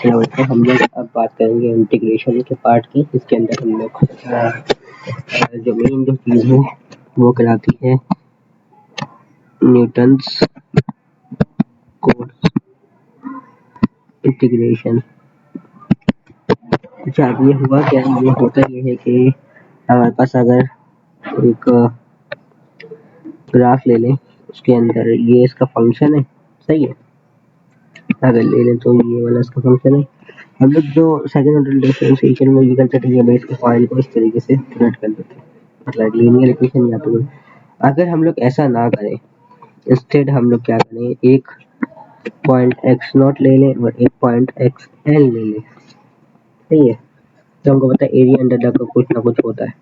हम लोग अब बात करेंगे इंटीग्रेशन के पार्ट की। इसके अंदर हम लोग जो मेन जो चीज़ है वो कहलाती है न्यूटन्स कोट्स इंटीग्रेशन। अच्छा, अब ये हुआ क्या, ये होता ये है कि हमारे पास अगर एक ग्राफ ले लें, उसके अंदर ये इसका फंक्शन है, सही है। अगर ले लें तो ये वाला इसका फंक्शन है। हम लोग जो सेकंड ऑर्डर डिफरेंशिएशन में ये करते थे, बेस के पॉइंट को इस तरीके से नोट कर देते हैं, मतलब लीनियर इक्वेशन या तो। अगर हम लोग ऐसा ना करें, इंस्टेड हम लोग क्या करें, एक पॉइंट एक्स नॉट ले लें और एक पॉइंट एक्स एल ले लें, सही है। तो हमको पता है एरिया अंडर द कर्व कुछ ना कुछ होता है।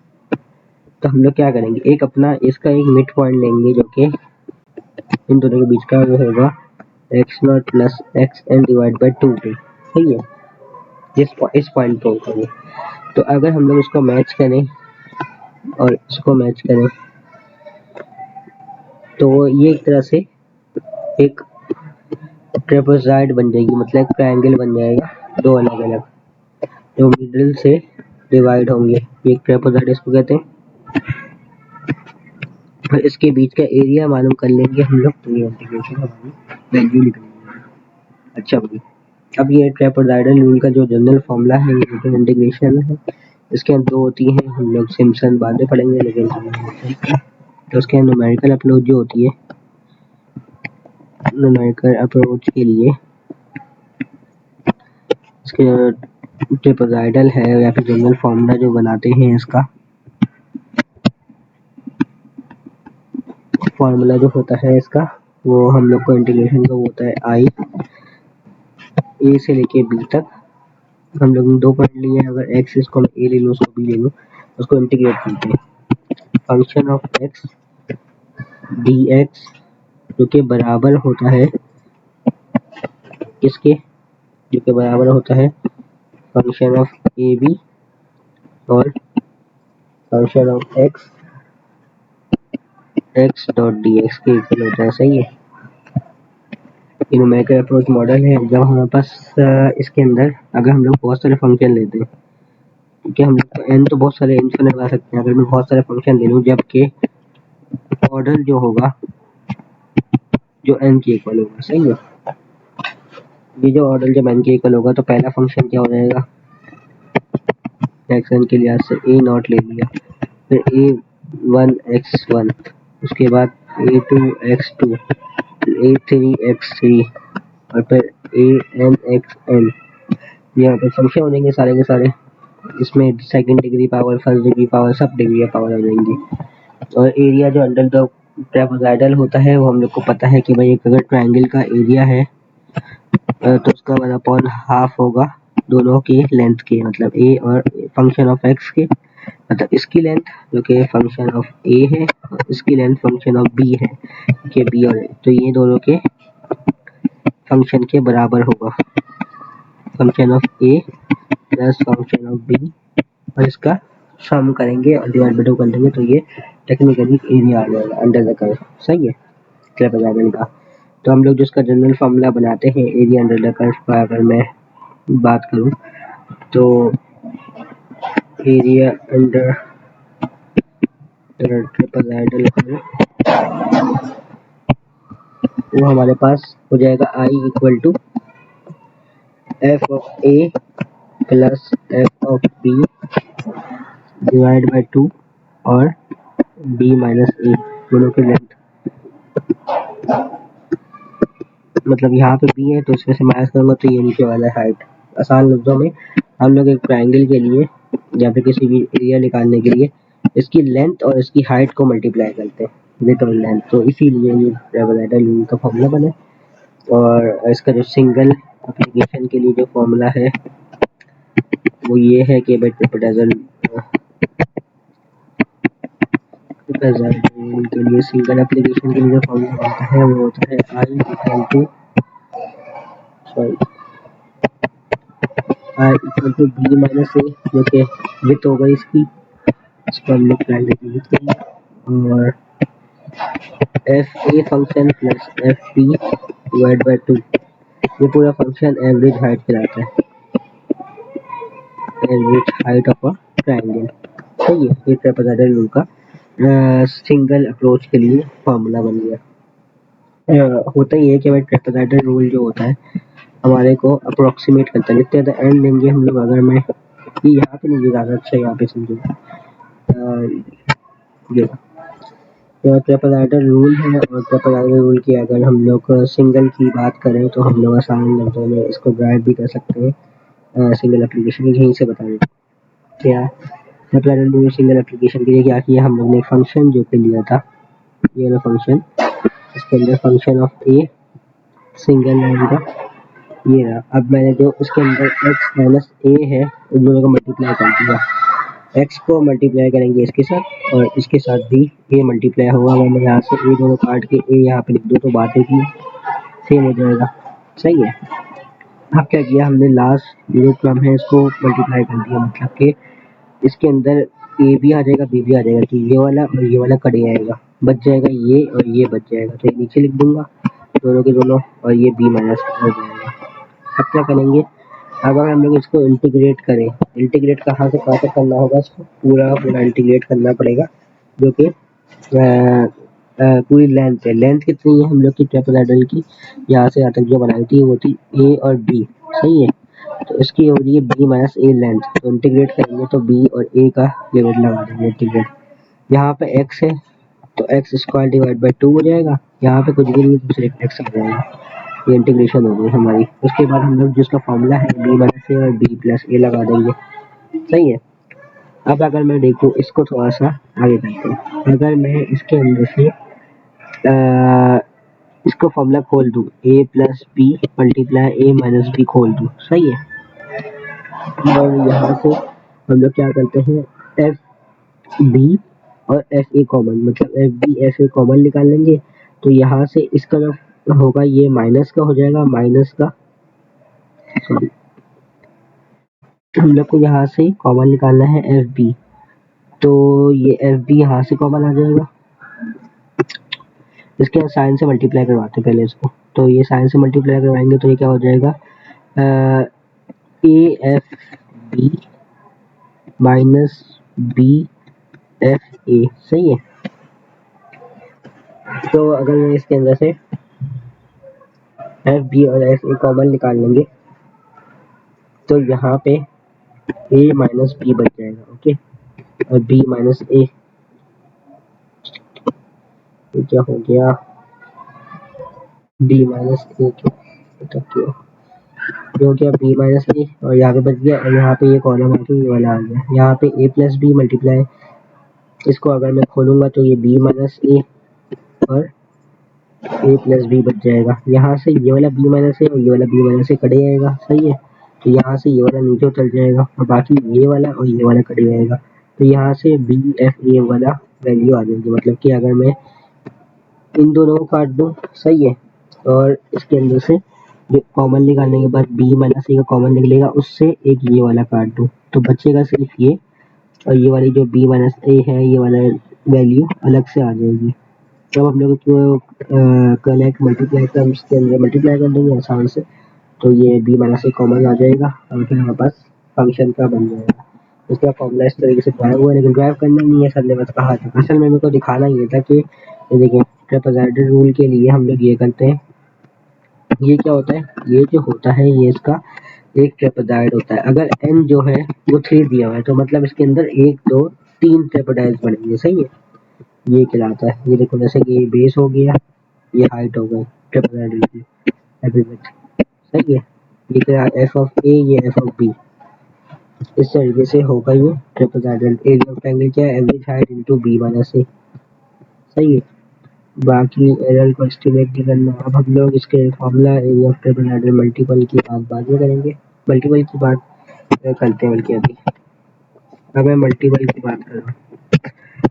तो हम लोग क्या करेंगे, एक अपना इसका एक मिड पॉइंट लेंगे जो कि इन दोनों के बीच का वो होगा x not plus x n divide by 2, सही है। इस पॉइंट को करें, तो अगर हम लोग इसको मैच करें और इसको मैच करें तो ये एक तरह से एक ट्रेपेजॉइड बन जाएगी, मतलब एक ट्रायंगल बन जाएगा, दो अलग अलग जो मिडिल से डिवाइड होंगे, ये एक ट्रेपेजॉइड इसको कहते हैं। और इसके बीच का एरिया मालूम कर लेंगे हम लोग, तो ये इंटीग्रेशन हमारी वैल्यू निकलेगी। अच्छा भाई, अब ये ट्रेपेजॉइडल रूल का जो जनरल फॉर्मूला है, ये न्यूटन इंटीग्रेशन है। इसके अंदर दो होती हैं, हम लोग सिम्पसन बाद में पढ़ेंगे, लेकिन तो उसके न्यूमेरिकल अप्रोच जो होती है, न्यूमेरिकल अप्रोच के लिए इसके ट्रेपेजॉइडल है या फिर जनरल फॉर्मूला जो बनाते हैं, इसका फॉर्मूला जो होता है इसका, वो हम लोग को इंटीग्रेशन का होता है आई ए से लेके बी तक। हम लोग ने दो पॉइंट लिए, अगर एक्स इसको ए ले लूँ, उसको बी ले लूँ, उसको इंटीग्रेट करते हैं। Function of x D x जो कि बराबर होता है किसके, जो कि बराबर होता है फंक्शन ऑफ ए बी और function of x x dot D x के इक्वल होता है, सही है। न्यूमेरिकल अप्रोच मॉडल है। जब हमारे पास इसके अंदर अगर हम लोग बहुत सारे फंक्शन लेते हैं, क्योंकि हम लोग एन तो बहुत सारे इनफिनिट लगा सकते हैं, अगर मैं बहुत सारे फंक्शन ले लूँ, जबकि ऑर्डर जो होगा जो एन के इक्वल होगा, सही है। ये जो ऑर्डर जब एन के इक्वल होगा तो पहला फंक्शन क्या हो जाएगा, एक्स एन के लिहाज से ए नॉट ले लिया, फिर ए वन एक्स वन, उसके बाद a two x two, a three x three, और फिर ए एन एक्स एन। यहाँ पे फंक्शन हो जाएंगे सारे के सारे, इसमें second degree power, first degree power, सब डिग्री पावर हो जाएंगी। और एरिया जो अंडर द ट्रेपेजॉइडल होता है, वो हम लोग को पता है कि भाई एक अगर ट्रायंगल का एरिया है तो उसका 1/2 हाफ होगा दोनों के लेंथ के, मतलब ए और फंक्शन ऑफ एक्स के, मतलब इसकी लेंथ जो कि फंक्शन ऑफ ए है और इसकी लेंथ फंक्शन ऑफ बी है, कि बी और ए, तो ये दोनों के फंक्शन के बराबर होगा, function of A plus function of B, और इसका सम करेंगे और डिवाइड बाय 2 कर देंगे, तो ये टेक्निकली एरिया आ जाएगा अंडर द कर्व, सही है, ट्रेपेजॉइडल का। तो हम लोग जिसका जनरल फार्मूला बनाते हैं एरिया अंडर द कर्व का, अगर मैं बात करूं तो एरिया अंडर ट्रेपेजॉइडल कर्व वो हमारे पास हो जाएगा I equal to f of A plus f of b divide by 2 और बी माइनस ए दोनों की लेंथ, मतलब यहाँ पे बी है तो इसमें से माइनस करूंगा तो ये नीचे वाला हाइट। आसान लफ्जों में हम लोग एक ट्रायंगल के लिए या फिर किसी भी एरिया निकालने के लिए इसकी लेंथ और इसकी हाइट को मल्टीप्लाई करते हैं विड्थ और लेंथ, तो इसीलिए ये ट्रेपेजॉइडल रूल का फॉर्मूला बने। और इसका जो सिंगल एप्लीकेशन के लिए जो फॉर्मूला है वो ये है कि भाई ट्रेपेजॉइडल के लिए सिंगल एप्लीकेशन के लिए जो फॉर्मूला बनता है वो होता है I equal to b minus ए, जो कि विथ हो गई इसकी, इसको हम लोग ट्रायंगल की विथ करेंगे, और f A function plus f B divide by 2, ये पूरा फंक्शन एवरेज हाइट कहलाता है। Average height of a triangle. सही है, ये ट्रेपेजॉइडल रूल का सिंगल अप्रोच के लिए फॉर्मूला बन गया। होता ही है कि भाई ट्रेपेजॉइडल रूल जो होता है हमारे को अप्रोक्सीमेट करता है। लिखते हैं एंड लेंगे हम लोग, अगर मैं ये यहाँ पे नहीं ज़्यादा अच्छा यहाँ पे समझो। ये ट्रेपेजॉइडल रूल है, और ट्रेपेजॉइडल रूल की अगर हम लोग सिंगल की बात करें तो हम लोग आसान लफ्ज़ों में इसको ड्राइव भी कर सकते हैं। सिंगल एप्लीकेशन यहीं से बता देते क्या ट्रेपेजॉइडल रूल सिंगल एप्लीकेशन के लिए क्या किया हम लोग ने, फंक्शन जो कि लिया था ये वाला फंक्शन, इसके अंदर function of a single line का ये रहा। अब मैंने जो इसके अंदर x माइनस ए है उन दोनों को मल्टीप्लाई कर दिया। x को मल्टीप्लाई करेंगे इसके साथ और इसके साथ भी a मल्टीप्लाई होगा। अगर मैं यहाँ से a दोनों काट के a यहाँ पे लिख दूँ तो बात है कि सेम हो जाएगा। सही है। अब क्या किया हमने, लास्ट जो टर्म है इसको मल्टीप्लाई कर दिया, मतलब कि इसके अंदर a भी आ जाएगा b भी आ जाएगा, तो ये वाला और ये वाला कट जाएगा, बच जाएगा ये और ये बच जाएगा, तो ये नीचे लिख दूंगा दोनों के दोनों, और ये b माइनस हो जाएगा। अब क्या करेंगे, अगर हम लोग इसको इंटीग्रेट करें, इंटीग्रेट कहाँ से कहाँ तक करना होगा, इसको पूरा पूरा इंटीग्रेट करना पड़ेगा, जो कि पूरी लेंथ है। लेंथ कितनी है हम लोग की ट्रेपेजॉइडल की, यहाँ से यहाँ तक जो बनाई थी वो थी ए और बी। सही है, तो इसकी हो रही है बी माइनस ए लेंथ, तो इंटीग्रेट करेंगे तो बी और ए का लिमिट लगा देंगे इंटीग्रेट। यहाँ पे एक्स है तो एक्स स्क्वायर डिवाइड बाई 2 हो जाएगा, यहाँ पे कुछ भी नहीं तो सिर्फ एक्स आ जाएगा। ये इंटीग्रेशन हो गई हमारी। उसके बाद हम लोग जिसका फॉर्मूला है बी माइनस ए और बी प्लस ए लगा देंगे। सही है। अब अगर मैं देखूँ इसको थोड़ा सा आगे करते हैं, अगर मैं इसके अंदर से इसको फॉर्मूला खोल दूँ, ए प्लस बी मल्टीप्लाई ए माइनस बी खोल दूँ। सही है, और यहाँ से हम लोग क्या करते हैं, एफ बी और एफ ए कॉमन, मतलब f B f A common निकाल लेंगे, तो यहाँ से इसका जो होगा ये माइनस का हो जाएगा, माइनस का सॉरी हम लोग को यहाँ से कॉमन निकालना है एफ बी, तो ये एफ बी यहाँ से कॉमन आ जाएगा। इसके साइन से मल्टीप्लाई करवाते हैं पहले इसको, तो ये साइन से मल्टीप्लाई करवाएंगे तो ये क्या हो जाएगा, A f B minus B f A. सही है, तो अगर मैं इसके अंदर से एफ बी और एफ ए कॉमन निकाल लेंगे तो यहाँ पे ए माइनस बी बच जाएगा। ओके, और बी माइनस ए, ये क्या हो गया, बी माइनस ए के जो गया बी माइनस ए, और यहाँ पे बच गया, और यहाँ पे ये कॉलम आके ये वाला आ गया, यहाँ पे ए प्लस बी मल्टीप्लाई, इसको अगर मैं खोलूंगा तो ये बी माइनस ए और ए प्लस बी बच जाएगा। यहाँ से ये वाला बी माइनस ए और ये वाला बी माइनस ए कट जाएगा। सही है, तो यहाँ से ये वाला नीचे उतर जाएगा और बाकी ये वाला और ये वाला कट जाएगा, तो यहाँ से बी एफ ए वाला वैल्यू आ जाएगी। मतलब कि अगर मैं इन दोनों को काट दूँ, सही है, और इसके अंदर से जो कॉमन निकालने के बाद बी माइनस ए का कॉमन निकलेगा, उससे एक ये वाला काट दूँ तो बचेगा सिर्फ ये, और ये वाली जो बी माइनस ए है ये वाला वैल्यू अलग से आ जाएगी। जब हम लोग इसको कनेक्ट मल्टीप्लाई टर्म्स के अंदर मल्टीप्लाई कर देंगे आसान से, तो ये बी माइनस ए कॉमन आ जाएगा और फिर हमारे पास फंक्शन का बन जाएगा। इसका फॉर्मूला इस तरीके से ड्राइव हुआ, लेकिन ड्राइव करना नहीं है, सर ने बस कहा था। असल में मेरे को दिखाना ये था कि ये देखिए ट्रेपेजॉइडल रूल के लिए हम लोग ये करते हैं, ये क्या होता है, ये जो होता है ये इसका एक ट्रेपेजॉइड होता है। अगर n जो है वो 3 दिया हुआ है तो मतलब इसके अंदर 1 2 3 ट्रेपेजॉइड्स बनेंगे। सही है, ये कहलाता है। ये देखो जैसे कि ये बेस हो गया, ये हाइट हो गई ट्रेपेजॉइडल की, सही है, ये क्या एफ ऑफ ए, ये एफ ऑफ बी, इस तरीके से होगा ये ट्रेपेजॉइडल। एरिया ऑफ ट्रायंगल क्या है, average height into b minus a. सही है, बाकी एरर को एस्टिमेट नहीं करना। अब हम लोग इसके formula area of trapezoidal multiple की बात बाद में करेंगे, मल्टीपल की बात करते हैं बल्कि अभी। अब मैं मल्टीपल की बात कर रहा हूँ।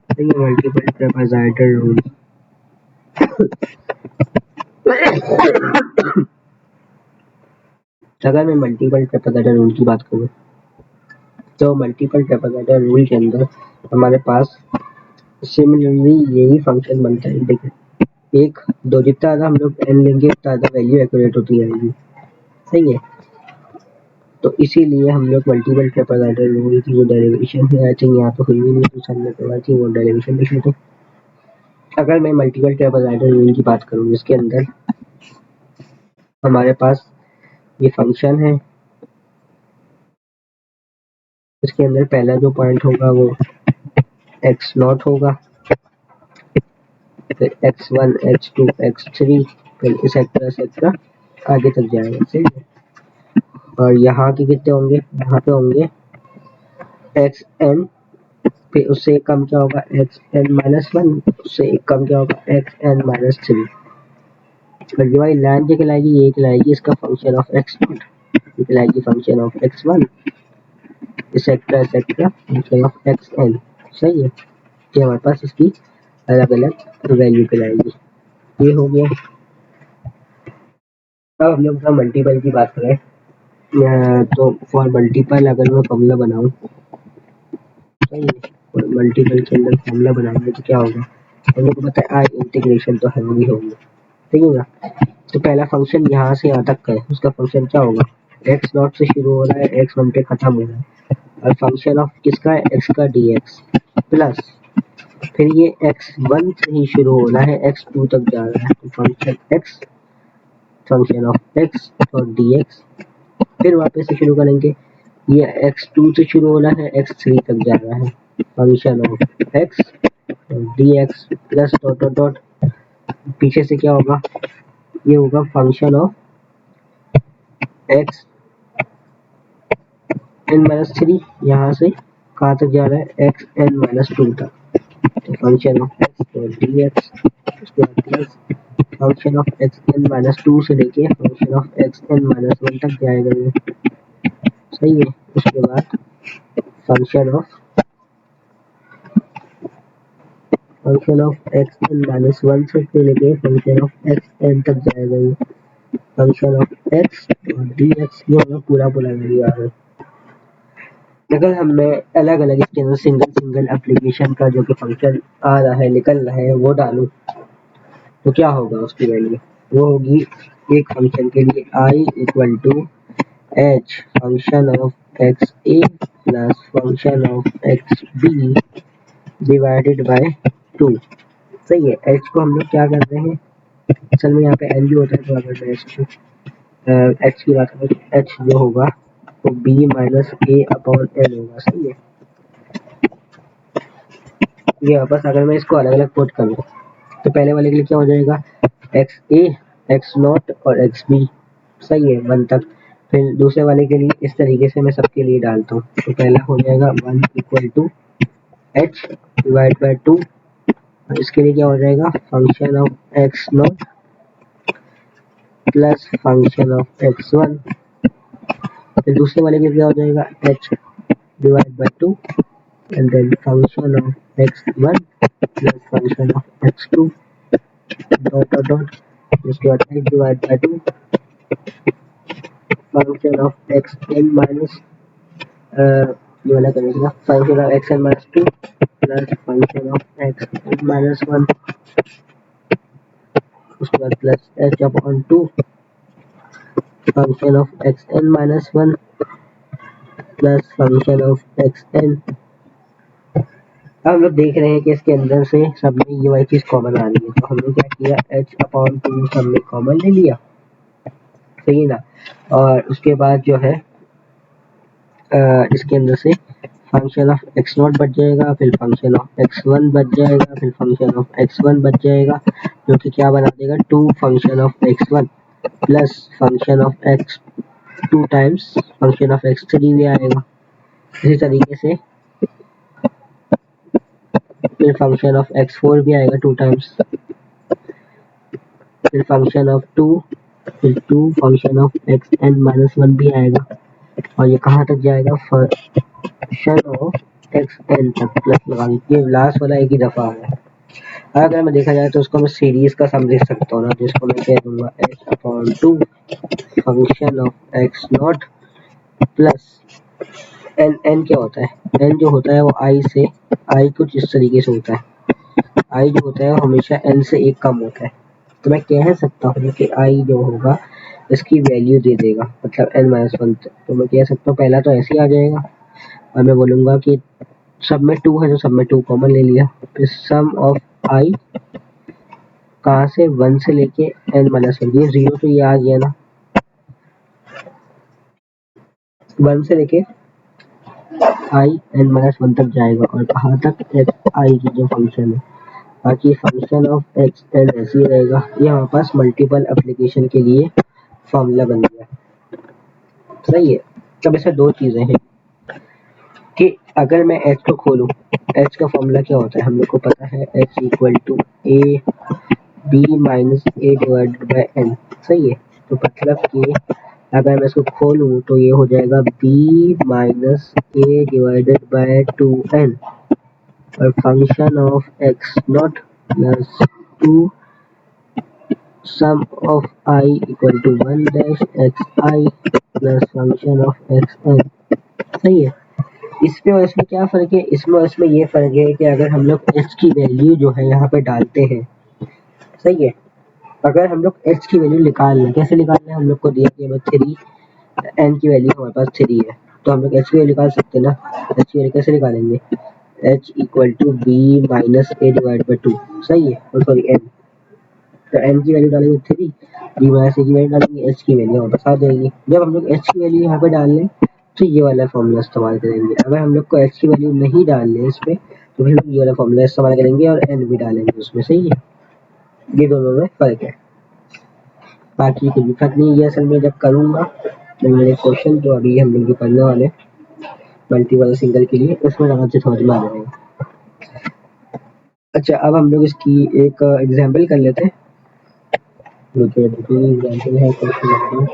तो ये मल्टीपल ट्रेपेजॉइडल रूल अगर मैं मल्टीपल ट्रेपेजॉइडल रूल की बात करूँ तो मल्टीपल ट्रेपेजॉइडल रूल के अंदर हमारे पास सिमिलरली यही फंक्शन बनता है। देखिए 1 2 जितना ज़्यादा हम लोग n लेंगे उतना ज़्यादा वैल्यू एक्यूरेट होती जाएगी। सही है, तो इसीलिए हम लोग मल्टीपल ट्रापेजॉइडल रूल की जो डेरिवेशन है आई थिंक यहाँ पे हुई भी नहीं, तो सर ने बोला थी वो डेरिवेशन लिख लेते। अगर मैं मल्टीपल ट्रापेजॉइडल रूल की बात करूँ जिसके अंदर हमारे पास ये फंक्शन है, इसके अंदर पहला जो पॉइंट होगा वो एक्स नॉट होगा, फिर x1 x2 x3 फिर एक्सेट्रा आगे तक जाएगा, सही है। और यहाँ के कितने होंगे, यहाँ पे होंगे xn, फिर उससे एक कम क्या होगा xn-1, उससे एक कम क्या होगा xn-3। और जो भाई लाइन जो कहलाएगी ये कहलाएगी इसका फंक्शन ऑफ x0, ये कहलाएगी function of x1 etcetera function of xn, सही है। ये हमारे पास इसकी अलग अलग वैल्यू कहलाएगी। ये हो गया। अब हम लोग मल्टीपल की बात करें, तो फॉर मल्टीपल अगर मैं फॉर्मूला बनाऊं, सही है, मल्टीपल के अंदर फॉर्मूला बनाएंगे तो क्या होगा, हम लोग को पता है आई इंटीग्रेशन तो है ही होगी, ठीक है ना। तो पहला फंक्शन यहाँ से यहाँ तक का है, उसका फंक्शन क्या होगा, एक्स नॉट से शुरू हो रहा है, एक्स वन पे खत्म हो रहा है, और फंक्शन ऑफ किसका है, एक्स का डी एक्स, प्लस फिर ये एक्स वन से ही शुरू हो रहा है, एक्स टू तक जा रहा है, तो function x, function of x और डी एक्स, फिर वापस से शुरू करेंगे, ये x2 से शुरू हो रहा है, x3 तक जा रहा है, फंक्शन ऑफ x और dx plus dot dot dot, पीछे से क्या होगा, ये होगा फंक्शन ऑफ x n-3, यहाँ से कहाँ तक जा रहा है, x n-2 तक, तो फंक्शन ऑफ x और dx, उसके बाद plus function of x n-2 से लेके फंक्शन ऑफ x n-1 तक जाएगा ये, सही है। उसके बाद फंक्शन ऑफ x n-1 से लेके फंक्शन ऑफ x n तक जाएगा ये, फंक्शन ऑफ x और dx, ये होगा पूरा वैल्यू आ रहा है। अगर हमें अलग अलग इसके अंदर सिंगल सिंगल एप्लीकेशन का जो कि फंक्शन आ रहा है निकल रहा है वो डालूं तो क्या होगा, उसकी वैल्यू वो होगी एक फंक्शन के लिए i equal to h function of x a plus function of x b divided by 2, सही है। h को हम लोग क्या कर रहे हैं, असल में यहाँ पे n भी होता है, तो अगर मैं इसको h की बात करें तो h जो होगा वो b माइनस ए अपॉन एन होगा, सही है। ये वापस अगर मैं इसको अलग अलग पुट करूँ तो पहले वाले के लिए क्या हो जाएगा, एक्स ए एक्स नॉट और एक्स बी, सही है, 1 तक। फिर दूसरे वाले के लिए इस तरीके से मैं सबके लिए डालता हूँ, तो पहला हो जाएगा 1 equal to h divide by 2, इसके लिए क्या हो जाएगा function of x not plus function of x one, फिर दूसरे वाले के लिए क्या हो जाएगा h divide by 2 and then function of x one plus function of x two dot dot dot, उसके बाद h divide by 2 function of x n minus ये वाला करेगा function of x n minus 2 plus function of x n minus 1, उसके बाद plus h upon 2 function of x n minus 1 plus function of x n. हम लोग देख रहे हैं कि इसके अंदर से सब में ये वाली चीज कॉमन आ रही है, तो हमने क्या किया h अपॉन 2 सब में कॉमन ले लिया, सही है ना। और उसके बाद जो है इसके अंदर से फंक्शन ऑफ एक्स नॉट बच जाएगा, फिर फंक्शन ऑफ एक्स वन बच जाएगा, फिर फंक्शन ऑफ एक्स वन बच जाएगा, जो कि क्या बना देगा 2 function of x one plus function of x 2 times function of x three भी आएगा। इसी तरीके से फिर फंक्शन ऑफ एक्स फोर भी आएगा 2 टाइम्स, फिर फंक्शन ऑफ 2, फिर 2 function of x n minus 1 भी आएगा, और ये कहाँ तक जाएगा फंक्शन ऑफ एक्स एन तक प्लस लगा दीजिए, लास्ट वाला एक ही दफा है। अगर मैं देखा जाए तो उसको मैं सीरीज का सम लिख सकता हूँ ना, जिसको मैं कह दूंगा h upon 2 function of x not plus n, n क्या होता है, एन जो होता है वो आई से, आई कुछ इस तरीके से होता है, आई जो होता है वो हमेशा एन से एक कम होता है, तो मैं कह सकता हूँ कि आई जो होगा इसकी वैल्यू दे देगा, मतलब n-1 तक। तो मैं कह सकता हूँ पहला तो ऐसे ही आ जाएगा और मैं बोलूँगा कि सब में 2 है तो सब में 2 कॉमन ले लिया। फिर सम ऑफ i कहाँ से 1 से लेके n-1, ये 0 तो ये आ गया ना, 1 से लेके i n-1 तक जाएगा और कहाँ तक xi की जो फंक्शन है। बाकी फंक्शन ऑफ एक्स एन ऐसे ही रहेगा। ये हमारे पास मल्टीपल एप्लीकेशन के लिए फॉर्मूला बन गया, सही है। अब इसमें दो चीजें हैं कि अगर मैं एच को खोलूं, एच का फॉर्मूला क्या होता है हम लोग को पता है, h equal to a b minus a divided by n, सही है। तो मतलब कि अगर मैं इसको खोलूं तो ये हो जाएगा b minus a divided by 2n और function of x not plus 2 sum of I equal to 1 dash xi plus function of xn, सही है। इसमें और इसमें क्या फ़र्क है, इसमें और इसमें ये फ़र्क है कि अगर हम लोग h की वैल्यू जो है यहाँ पे डालते हैं, सही है। अगर हम लोग h की वैल्यू निकाल लें, कैसे निकालना है, हम लोग को दिया कि हमें 3 n की वैल्यू हमारे पास 3 है, तो हम लोग h की वैल्यू निकाल सकते हैं ना। h की वैल्यू कैसे निकालेंगे, h equal to b minus a divide by 2, सही है। और सॉरी n, तो n की वैल्यू डालेंगे 3, बी माइनस ए की वैल्यू डालेंगे, h की वैल्यू वापस आ जाएगी। जब हम लोग h की वैल्यू यहाँ पे डाल लें तो ये वाला फॉर्मूला इस्तेमाल करेंगे। अगर हम लोग को h की वैल्यू नहीं डालनी है इसमें तो फिर ये वाला फॉर्मूला इस्तेमाल करेंगे और n भी डालेंगे उसमें, सही है। ये दोनों में फ़र्क है, बाकी कोई भी फर्क नहीं है। ये असल में जब करूँगा तो मेरे क्वेश्चन जो अभी हम लोग जो करने वाले मल्टीपल सिंगल के लिए, उसमें आराम से समझ में आ जाएगा। अच्छा, अब हम लोग इसकी एक एग्जाम्पल कर लेते हैं। देखिए एग्जाम्पल है क्वेश्चन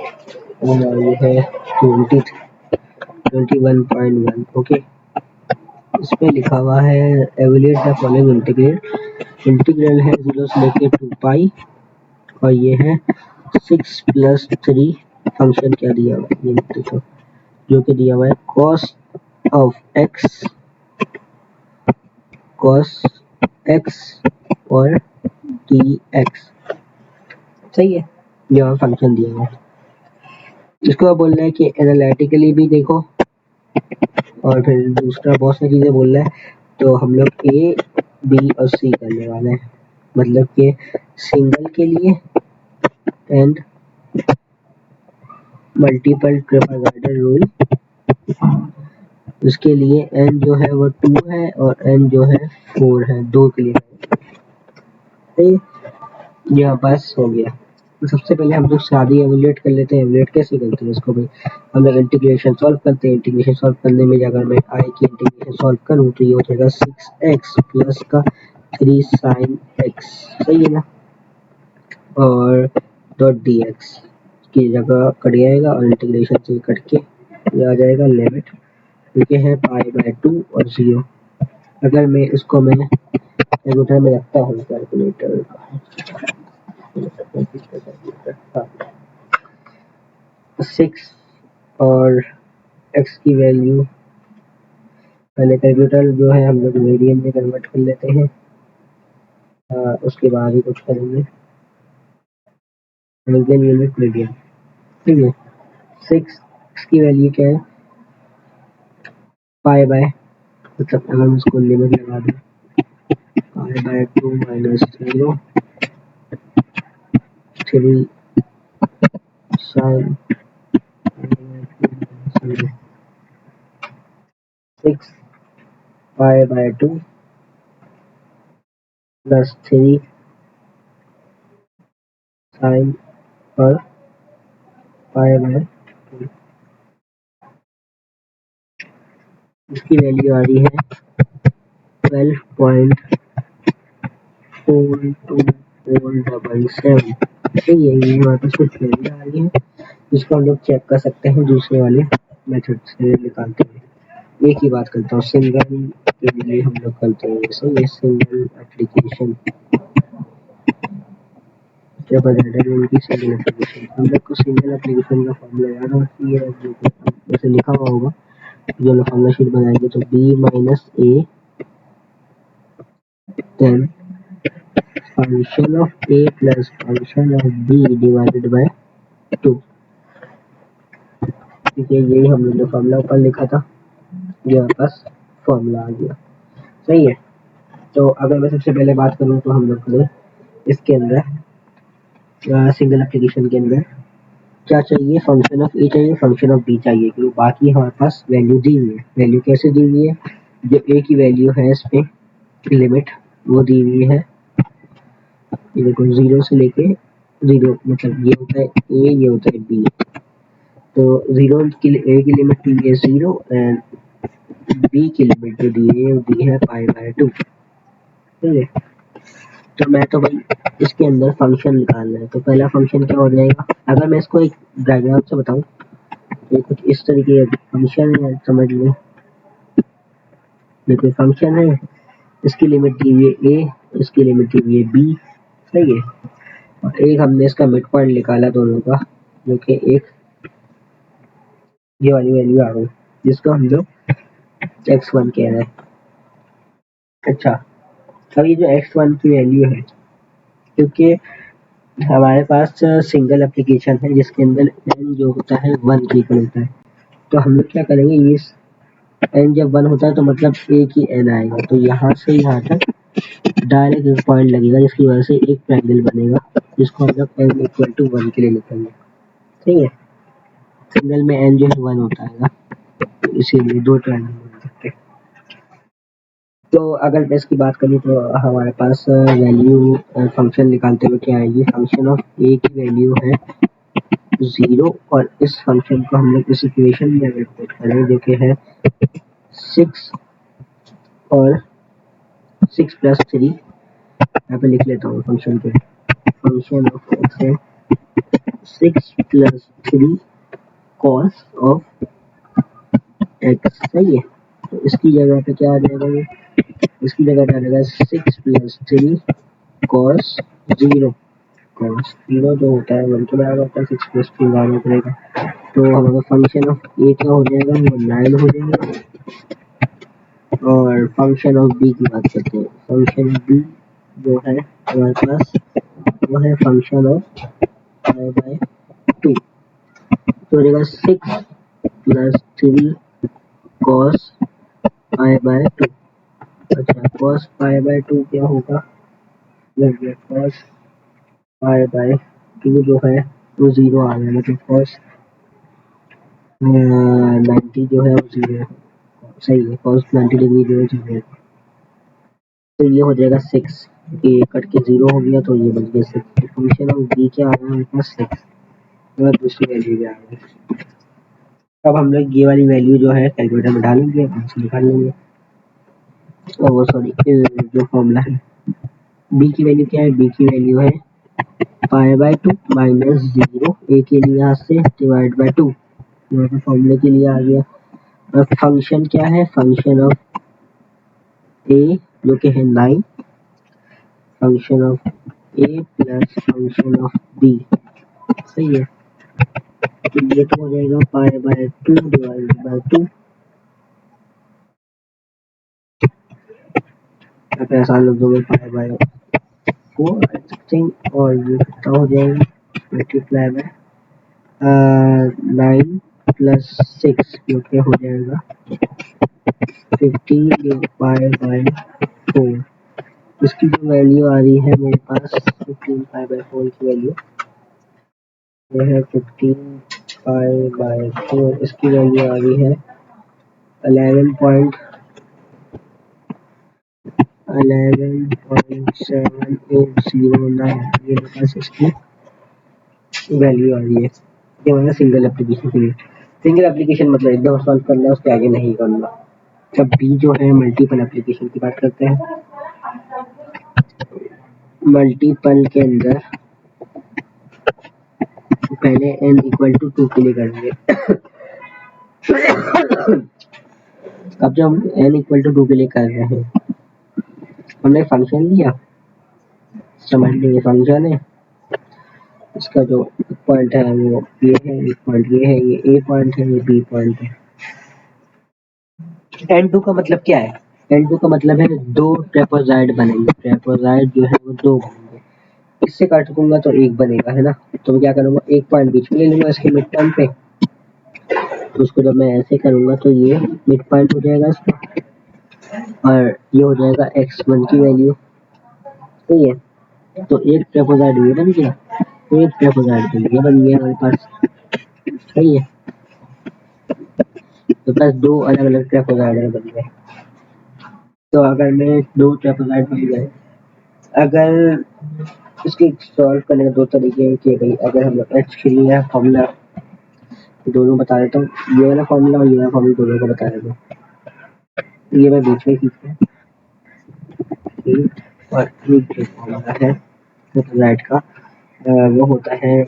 नंबर, ये है 21.1, ओके। इसमें लिखा हुआ है evaluate the following integral, integral है 0 से लेके 2 पाई और ये है 6 प्लस 3, फंक्शन क्या दिया हुआ है ये देखो, जो कि दिया हुआ है cos of x, cos x और dx, सही है। ये और फंक्शन दिया हुआ है। इसको आप बोल रहे हैं कि एनालिटिकली भी देखो और फिर दूसरा बहुत सारी चीज़ें बोल रहा है, तो हम लोग ए बी और सी करने वाले हैं, मतलब कि सिंगल के लिए एंड मल्टीपल ट्रापेजॉइडल रूल, उसके लिए n जो है वो 2 है और n जो है 4 है, 2 के लिए है। ये पास हो गया। तो सबसे पहले हम लोग शादी एवेल्यूएट कर लेते हैं। एवेल्यूएट कैसे करते हैं इसको भाई, हम लोग इंटीग्रेशन सॉल्व करते हैं। इंटीग्रेशन सॉल्व करने में अगर मैं आई की इंटीग्रेशन सॉल्व करूँ तो ये हो जाएगा 6x प्लस का 3 साइन x, सही है ना। और डॉट डी एक्स की जगह कट जाएगा और इंटीग्रेशन से कट के ये आ जाएगा लिमिट, क्योंकि है पाई बाय 2 और 0। अगर मैं इसको मैं कैलकुलेटर में रखता हूँ, कैलकुलेटर 6 और x की वैल्यू, पहले कैलकुलेटर जो है हम लोग रेडियन में कन्वर्ट कर लेते हैं, उसके बाद ही कुछ करेंगे। रेडियन यूनिट रेडियन, ठीक है। 6 की वैल्यू क्या है, पाई बाय, मतलब अगर हम इसको लिमिट लगा दें pi by 2 minus 0 3 sine 6 pi by 2 plus 3 sine और पाई बाय 2, इसकी वैल्यू आ रही है 12.42477, सही है। ये हमारे पास कुछ वैल्यू आ रही है, इसको हम लोग चेक कर सकते हैं दूसरे वाले मेथड से निकालते हैं। एक ही बात करता हूँ, सिंगल के लिए हम लोग करते हैं, सही है। सिंगल एप्लीकेशन उनकी सिंगल एप्लीकेशन, हम लोग को सिंगल एप्लीकेशन का फॉर्मूला याद होना चाहिए, जो जैसे लिखा हुआ होगा। जो हम फॉर्मूला शीट बनाएंगे तो b minus a then function of a plus function of b divided by 2। ठीक है, यही हमने जो फॉर्मूला ऊपर लिखा था ये हमारे पास फॉर्मूला आ गया। सही है। तो अगर मैं सबसे पहले बात करूँ तो हम लोग को इसके अंदर सिंगल एप्लीकेशन के अंदर क्या चाहिए, फंक्शन ऑफ ए चाहिए, फंक्शन ऑफ बी चाहिए, क्योंकि बाकी हमारे पास वैल्यू दी हुई है। वैल्यू कैसे दी हुई है, जो ए की वैल्यू है इस पे लिमिट वो दी हुई है, ये देखो 0 से लेके 0, मतलब ये होता है ए, ये होता है बी। तो 0 की ए की लिमिट दी है 0 एंड बी की लिमिट जो दी है वो दी है π/2। ठीक है, तो मैं तो भाई इसके अंदर फंक्शन निकालना है, तो पहला फंक्शन क्या हो जाएगा, अगर मैं इसको एक डायग्राम से बताऊं तो कुछ इस तरीके का फंक्शन है, समझ लो ये कोई फंक्शन है, इसकी लिमिट दी हुई है ए, इसकी लिमिट दी हुई है बी। सही है, और एक हमने इसका मिड पॉइंट निकाला दोनों का, जो कि एक ये वाली वैल्यू आ गई जिसको हम लोग x1 कह रहे हैं। अच्छा, अब ये जो x1 की वैल्यू है, क्योंकि हमारे पास सिंगल एप्लीकेशन है जिसके अंदर n जो होता है 1 की इक्वल होता है, तो हम लोग क्या करेंगे, ये n जब 1 होता है तो मतलब एक ही n आएगा, तो यहाँ से यहाँ तक डायरेक्ट एक पॉइंट लगेगा जिसकी वजह से एक ट्रायंगल बनेगा जिसको हम लोग n इक्वल टू 1 के लिए लिखेंगे। ठीक है, सिंगल में n जो है 1 होता है, तो इसीलिए दो ट्रायंगल बन सकते हैं। तो अगर मैं इसकी बात करूँ तो हमारे पास वैल्यू फंक्शन निकालते हुए क्या आएगी, फंक्शन ऑफ ए की वैल्यू है 0, और इस फंक्शन को हम लोग इस इक्वेशन में अगर पुट करें जो कि है 6 और 6 प्लस 3, यहाँ पे लिख लेता हूँ फंक्शन के, फंक्शन ऑफ एक्स है 6 प्लस 3 कॉस ऑफ एक्स। सही है, तो इसकी जगह पे क्या आ जाएगा, ये इसकी जगह पे आ जाएगा 6 प्लस 3 कॉस 0। कॉस 0 जो होता है 1 के बराबर होता है, 6 प्लस 3 बराबर करेगा, तो हमारा फंक्शन ऑफ ए क्या हो जाएगा, वो 9 हो जाएगा। और फंक्शन ऑफ बी की बात करते हैं, फंक्शन ऑफ बी जो है हमारे पास वो है फंक्शन ऑफ π/2, तो हो जाएगा 6 प्लस 3 कॉस π/2। अच्छा, कॉस π/2 क्या होगा, कॉस π/2 जो है वो 0 आ गया, मतलब कॉस 90 जो है वो 0 है। सही है, कॉस 90 डिग्री जो है 0 है, तो ये हो जाएगा 6, ये कट के 0 हो गया तो ये बच गया 6। तो फंक्शन ऑफ बी क्या आ रहा है हमारे पास 6, और दूसरी वैल्यू भी आ गई। अब हम लोग ये वाली वैल्यू जो है कैलकुलेटर में डालेंगे, आंसर निकाल लेंगे। और वो सॉरी, जो फॉर्मूला है बी की वैल्यू क्या है, बी की वैल्यू है π/2 माइनस 0, ए के लिए यहाँ से डिवाइड बाय 2, यहाँ पे फॉर्मूले के लिए आ गया। और फंक्शन क्या है, फंक्शन ऑफ ए जो कि है 9, function of A plus function of b. सही है, तो ये तो हो जाएगा π/2 डिवाइड बाय 2, यहाँ पे आसान लफ्जों में π/4 रख सकते हैं, और ये कितना हो जाएगा, मल्टीप्लाई बाय 9 प्लस 6 जो कि हो जाएगा 15π/4। इसकी जो वैल्यू आ रही है मेरे पास 15π/4 की वैल्यू, यह है 15π/4, इसकी वैल्यू आ रही है 11.7809, ये मेरे पास इसकी वैल्यू आ रही है। ये हमारा सिंगल एप्लीकेशन के लिए, सिंगल एप्लीकेशन मतलब एकदम सॉल्व करना है, उसके आगे नहीं करना। अब बी जो है मल्टीपल एप्लीकेशन की बात करते हैं। मल्टीपल के अंदर पहले n इक्वल टू 2 के लिए करेंगे। अब जब हम n इक्वल टू 2 के लिए कर रहे हैं, हमने फंक्शन लिया, समझ लीजिए फंक्शन है, इसका जो पॉइंट है वो ये है, एक पॉइंट ये है, ये ए पॉइंट है, ये बी पॉइंट है। n2 का मतलब क्या है, n2 का मतलब है दो ट्रेपेजॉइड बनेंगे, ट्रेपेजॉइड जो है वो दो बनेंगे। इससे काट दूंगा तो 1 बनेगा, है ना। तो मैं क्या करूँगा, एक पॉइंट बीच में ले लूँगा इसके मिड पॉइंट पे। तो उसको जब मैं ऐसे करूँगा तो ये मिड पॉइंट हो जाएगा इसका, और ये हो जाएगा x1 की वैल्यू। सही है। तो एक ट्रेपेजॉइड ये बन गया, एक ट्रेपेजॉइड बन गया, हमारे पास। सही है। तो बस 2 अलग-अलग ट्रेपेजॉइड बन गए। तो अगर मैं 2 ट्रेपेजॉइड बन गए, अगर इसके सॉल्व करने के 2 तरीके हैं कि भाई अगर हम लोग एच के लिए फॉर्मूला दोनों बता देता हूँ, ये वाला फॉर्मूला और ये वाला फॉर्मूला दोनों को बता देता हूँ। ये मैं बीच में खींचता हूँ, और ये जो फॉर्मूला है ट्रेपेजॉइड का, वो होता है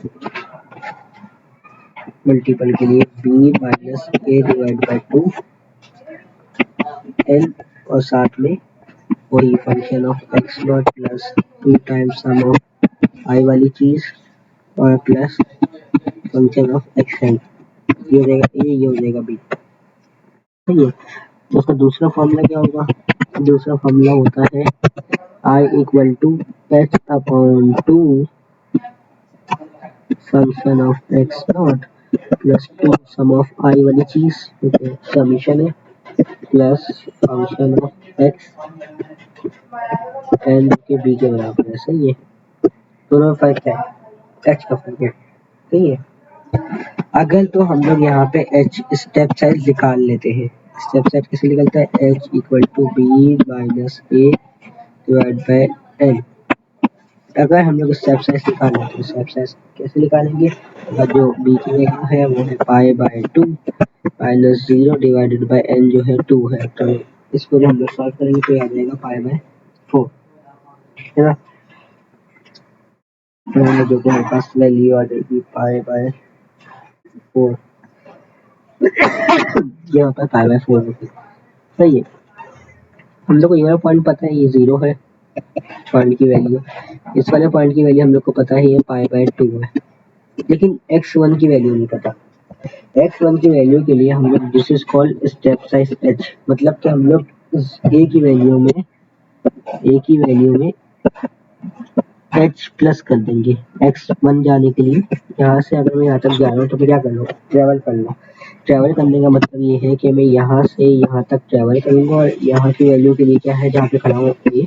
मल्टीपल के लिए b minus a divide by 2 n, और साथ में वही function of x not plus 2 times sum of i वाली चीज, और plus function of x n. ये हो जाएगा ए, ये हो जाएगा बी। सही है। तो उसका दूसरा फॉर्मूला क्या होगा, दूसरा फॉर्मूला होता है I equal to h upon 2 function of x not plus 2 sum of i वाली चीज, समीशन है, plus function of x n के बी के बराबर है। सही है। दोनों फर्क है, एच का फर्क है। सही है। अगर तो हम लोग यहाँ पे एच स्टेप साइज निकाल लेते हैं, स्टेप साइज कैसे निकलता है, h equal to b minus a divide by n. अगर हम लोग स्टेप साइज निकाल लेते हैं, स्टेप साइज कैसे निकालेंगे, अगर जो बी की वैल्यू है वो है pi by 2 minus 0 divided by n जो है 2 है, तो इसको जब हम लोग सॉल्व करेंगे तो आ जाएगा पाई बाय 4, है ना। तो जो कि हमारे पास वैल्यू आ जाएगी पाई बाय 4, ये होता है पाई बाय 4 रुपीज। सही है। हम लोग को ये वाला पॉइंट पता है, ये 0 है पॉइंट की वैल्यू, इस वाले पॉइंट की वैल्यू हम लोग को पता है ये पाई बाय 2 है, लेकिन x1 की वैल्यू नहीं पता। x1 की वैल्यू के लिए हम लोग this is called step size h, मतलब कि हम लोग इस a की वैल्यू में h प्लस कर देंगे x1 जाने के लिए। यहाँ से अगर मैं यहाँ तक जा रहा हूँ तो क्या कर लो, ट्रेवल कर लो। ट्रेवल करने का मतलब ये है कि मैं यहाँ से यहाँ तक ट्रेवल करूंगा, और यहाँ की वैल्यू के लिए क्या है, जहाँ पे खड़ा हुआ a,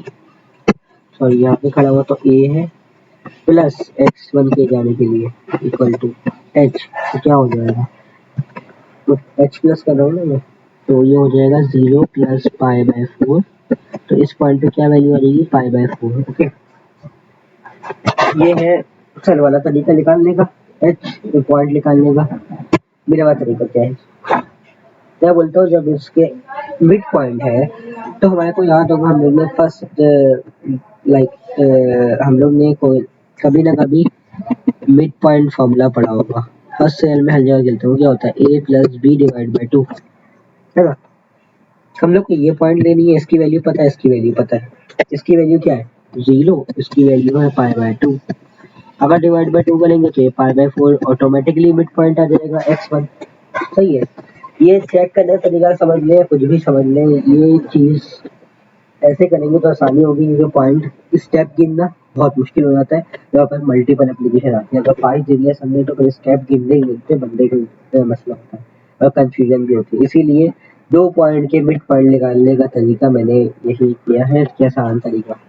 सॉरी यहाँ पे खड़ा हुआ तो a है, प्लस x1 के जाने के लिए इक्वल टू h, तो क्या हो जाएगा, तो h प्लस कर रहा हूँ ना मैं, तो ये हो जाएगा 0 प्लस पाई बाय 4। तो इस पॉइंट पे क्या वैल्यू आ जाएगी, पाई बाय 4। ओके, ये है सल वाला तरीका निकालने का, h पॉइंट निकालने का। मेरा वाला तरीका क्या है, मैं बोलता हूँ जब इसके मिड पॉइंट है तो हमारे को याद होगा हम लोग ने फर्स्ट हम लोग ने कोई कभी ना कभी मिड पॉइंट फॉर्मूला पढ़ा होगा। फर्स्ट सेल में हर जगह चलते हो, क्या होता है a plus b divide by 2, है ना। हम लोग को ये पॉइंट लेनी है, इसकी वैल्यू पता है, इसकी वैल्यू पता है। इसकी वैल्यू क्या है, 0, इसकी वैल्यू है पाई बाय 2। अगर डिवाइड बाय 2 करेंगे तो ये pi by 4 automatically midpoint आ जाएगा x1। सही है। ये चेक करने का तरीका समझ ले, कुछ भी समझ ले, ये चीज ऐसे करेंगे तो आसानी होगी, क्योंकि पॉइंट स्टेप गिनना बहुत मुश्किल हो जाता है जहाँ पर मल्टीपल एप्लीकेशन आती है। अगर 5 गिनने समझे तो फिर स्टेप गिनने ही गिनते बंदे को मसला होता है और कंफ्यूजन भी होती है। इसीलिए 2 पॉइंट के मिड पॉइंट निकालने का तरीका मैंने यही किया है, इसके आसान तरीका।